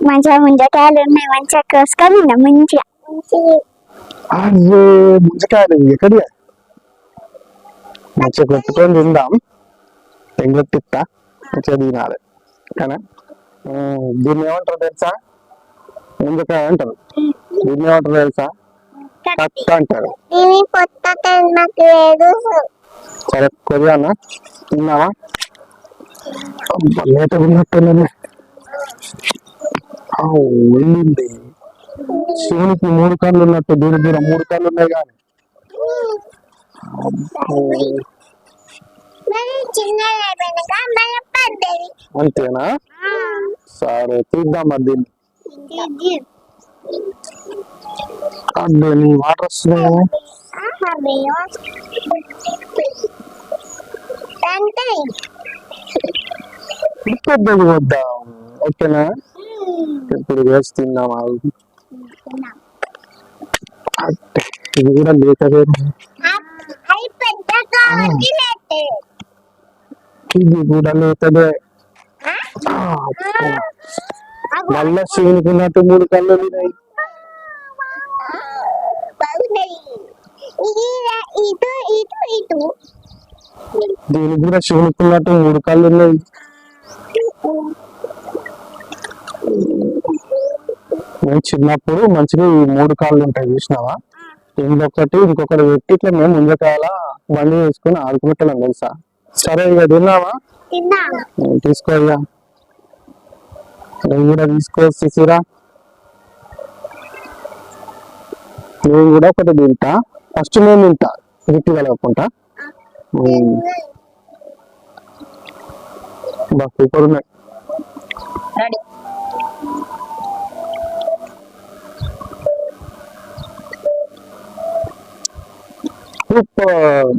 మంచిగా ముంజకాయలు ఉన్నాయి, మంచిగా కోసుకొని తిందాం మంచిగా. అయ్యో ముంజకాయలు ఎక్కడియా? మంచిగా కొట్టుకొని తిందాం. ఎంగొట్టిస్తా మంచిగా తినాలి కానీ దీన్ని ఏమంటారు తెలుసా? ముంజకాయ అంటారు. దీన్ని ఏమంటారు తెలుసా? కక్క అంటారు. సరే కొద్దిగా తిన్నావా? లేట ఉన్నట్టు వెళ్ళింది. శివునికి 3 కళ్ళు ఉన్నట్టు దీనికి కూడా 3 కళ్ళు ఉన్నాయి కానీ అంతేనా? సరే తీద్దాం మరి దీన్ని. అబ్బే నీ వాటర్ వస్తున్నాయి. పెద్దది వద్దాం. ఓకేనా? ఇప్పుడు వేసి తిన్నామా? ఇది కూడా లేకదే. ఇది కూడా లేకదే. మళ్ళా శివునికి ఉన్నట్టు 3 కళ్ళు ఉన్నాయి. దీనికి కూడా శివునికి ఉన్నట్టు 3 కళ్ళు ఉన్నాయి. నేను చిన్నప్పుడు మంచిగా ఈ 3 కాళ్ళు ఉంటాయి చూసినావా? ఇంకొకటి పెట్టి ఇట్లా మేము ముంజకాయల బండి వేసుకొని ఆడుకున్నట్టు తెలుసా? సరే ఇక తిన్నావా? తీసుకో ఇక నేను కూడా తీసుకోవచ్చురా. నేను కూడా ఒకటి తింటా. ఫస్ట్ నేను తింటా గిట్టి కలగకుండా. సూపర్ ఉన్నాయి. సూపర్.